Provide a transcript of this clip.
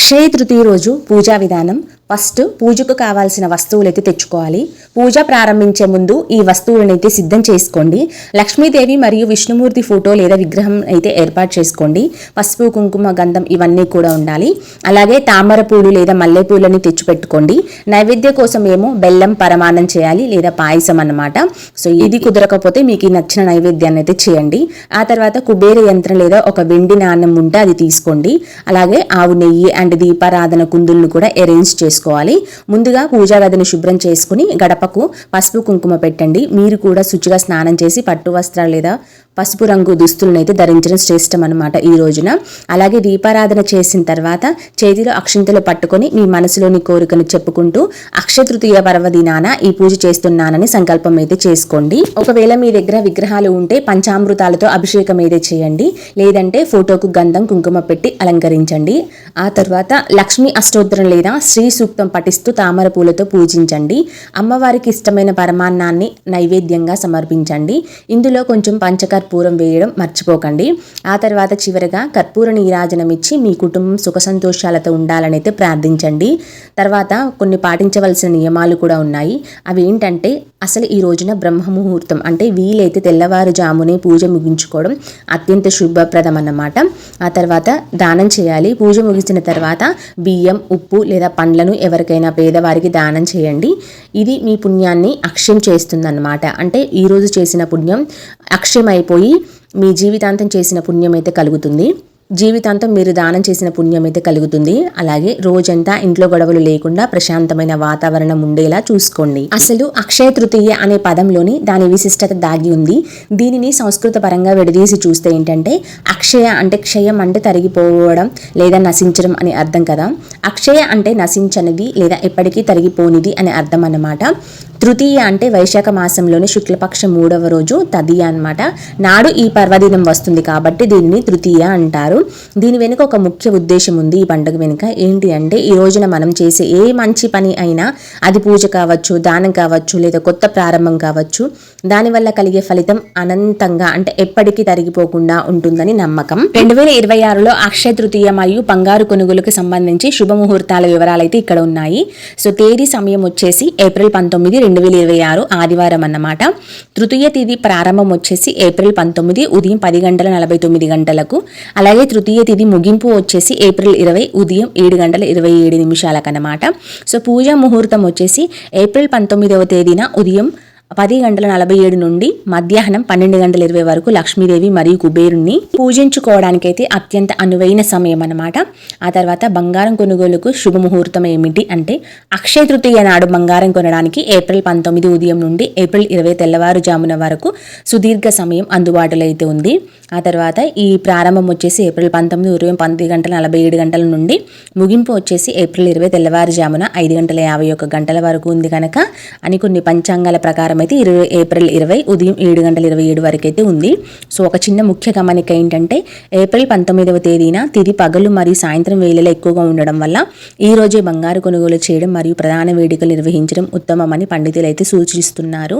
అక్షయ తృతీయ రోజు పూజా విధానం. ఫస్ట్ పూజకు కావాల్సిన వస్తువులైతే తెచ్చుకోవాలి. పూజ ప్రారంభించే ముందు ఈ వస్తువులనైతే సిద్ధం చేసుకోండి. లక్ష్మీదేవి మరియు విష్ణుమూర్తి ఫోటో లేదా విగ్రహం అయితే ఏర్పాటు చేసుకోండి. పసుపు, కుంకుమ, గంధం ఇవన్నీ కూడా ఉండాలి. అలాగే తామర పూలు లేదా మల్లె పూలని తెచ్చిపెట్టుకోండి. నైవేద్య కోసం ఏమో బెల్లం పరమాన్నం చేయాలి లేదా పాయసం అన్నమాట. సో ఇది కుదరకపోతే మీకు నచ్చిన నైవేద్యాన్ని అయితే చేయండి. ఆ తర్వాత కుబేర యంత్రం లేదా ఒక వెండి నాణ్యం ఉంటే అది తీసుకోండి. అలాగే ఆవు నెయ్యి అండ్ దీపారాధన కుందులను కూడా అరేంజ్ చేసుకోండి. ముందుగా పూజా గదిని శుభ్రం చేసుకుని గడపకు పసుపు కుంకుమ పెట్టండి. మీరు కూడా శుచిగా స్నానం చేసి పట్టు వస్త్రాలు లేదా పసుపు రంగు దుస్తులను అయితే ధరించడం శ్రేష్టం అనమాట ఈ రోజున. అలాగే దీపారాధన చేసిన తర్వాత చేతిలో అక్షింతలు పట్టుకొని మీ మనసులోని కోరికను చెప్పుకుంటూ అక్షయ తృతీయ పర్వదినాన ఈ పూజ చేస్తున్నానని సంకల్పం అయితే చేసుకోండి. ఒకవేళ మీ దగ్గర విగ్రహాలు ఉంటే పంచామృతాలతో అభిషేకం అయితే చేయండి. లేదంటే ఫోటోకు గంధం కుంకుమ పెట్టి అలంకరించండి. ఆ తర్వాత లక్ష్మీ అష్టోత్తరం లేదా శ్రీ సూక్తం పఠిస్తూ తామర పూలతో పూజించండి. అమ్మవారికి ఇష్టమైన పరమాన్నాన్ని నైవేద్యంగా సమర్పించండి. ఇందులో కొంచెం పంచకర్పూరం వేయడం మర్చిపోకండి. ఆ తర్వాత చివరగా కర్పూర నీరాజనం ఇచ్చి మీ కుటుంబం సుఖ సంతోషాలతో ఉండాలని అయితే ప్రార్థించండి. తర్వాత కొన్ని పాటించవలసిన నియమాలు కూడా ఉన్నాయి. అవి ఏంటంటే అసలు ఈ రోజున బ్రహ్మ ముహూర్తం అంటే వీలైతే తెల్లవారుజామునే పూజ ముగించుకోవడం అత్యంత శుభప్రదం అన్నమాట. ఆ తర్వాత దానం చేయాలి. పూజ ముగిసిన తర్వాత బియ్యం, ఉప్పు లేదా పండ్లను ఎవరికైనా పేదవారికి దానం చేయండి. ఇది మీ పుణ్యాన్ని అక్షయం చేస్తుందన్నమాట. అంటే ఈరోజు చేసిన పుణ్యం అక్షయం అయిపోయి మీ జీవితాంతం చేసిన పుణ్యం అయితే కలుగుతుంది. జీవితాంతం మీరు దానం చేసిన పుణ్యం అయితే కలుగుతుంది. అలాగే రోజంతా ఇంట్లో గొడవలు లేకుండా ప్రశాంతమైన వాతావరణం ఉండేలా చూసుకోండి. అసలు అక్షయ తృతీయ అనే పదంలోని దాని విశిష్టత దాగి ఉంది. దీనిని సంస్కృత పరంగా విడదీసి చూస్తే ఏంటంటే అక్షయ అంటే క్షయం అంటే తరిగిపోవడం లేదా నశించడం అని అర్థం కదా. అక్షయ అంటే నశించనిది లేదా ఎప్పటికీ తరిగిపోనిది అనే అర్థం అన్నమాట. తృతీయ అంటే వైశాఖ మాసంలోని శుక్లపక్షం 3వ రోజు తదియ అన్నమాట. నాడు ఈ పర్వదినం వస్తుంది కాబట్టి దీనిని తృతీయ అంటారు. దీని వెనుక ఒక ముఖ్య ఉద్దేశం ఉంది. ఈ పండుగ వెనుక ఏంటి అంటే ఈ రోజున మనం చేసే ఏ మంచి పని అయినా అది పూజ కావచ్చు, దానం కావచ్చు లేదా కొత్త ప్రారంభం కావచ్చు, దానివల్ల కలిగే ఫలితం అనంతంగా అంటే ఎప్పటికీ తరిగిపోకుండా ఉంటుందని నమ్మకం. 2026లో అక్షయ తృతీయ మరియు బంగారు కొనుగోలుకు సంబంధించి శుభముహూర్తాల వివరాలు అయితే ఇక్కడ ఉన్నాయి. సో తేదీ సమయం వచ్చేసి ఏప్రిల్ 19, 2026 ఆదివారం అన్నమాట. తృతీయ తేదీ ప్రారంభం వచ్చేసి ఏప్రిల్ 19 ఉదయం 10:49 అలాగే తృతీయ తేదీ ముగింపు వచ్చేసి ఏప్రిల్ 20 ఉదయం 7:27 అన్నమాట. సో పూజా ముహూర్తం వచ్చేసి ఏప్రిల్ 19వ తేదీన ఉదయం 10:47 నుండి మధ్యాహ్నం 12:20 వరకు లక్ష్మీదేవి మరియు కుబేరుణ్ణి పూజించుకోవడానికైతే అత్యంత అనువైన సమయం అన్నమాట. ఆ తర్వాత బంగారం కొనుగోలుకు శుభముహూర్తం ఏమిటి అంటే అక్షయ తృతీయ నాడు బంగారం కొనడానికి ఏప్రిల్ 19 ఉదయం నుండి ఏప్రిల్ 20 తెల్లవారుజామున వరకు సుదీర్ఘ సమయం అందుబాటులో అయితే ఉంది. ఆ తర్వాత ఈ ప్రారంభం వచ్చేసి ఏప్రిల్ 19 ఉదయం 10:47 నుండి ముగింపు వచ్చేసి ఏప్రిల్ 20 తెల్లవారుజామున 5:51 వరకు ఉంది కనుక అని కొన్ని పంచాంగాల ప్రకారం అయితే ఏప్రిల్ 20 ఉదయం 7:27 వరకు అయితే ఉంది. సో ఒక చిన్న ముఖ్య గమనిక ఏంటంటే ఏప్రిల్ 19వ తేదీన తిది పగలు మరియు సాయంత్రం వేళలో ఎక్కువగా ఉండడం వల్ల ఈ రోజే బంగారు కొనుగోలు చేయడం మరియు ప్రధాన వేడుకలు నిర్వహించడం ఉత్తమమని పండితులు అయితే సూచిస్తున్నారు.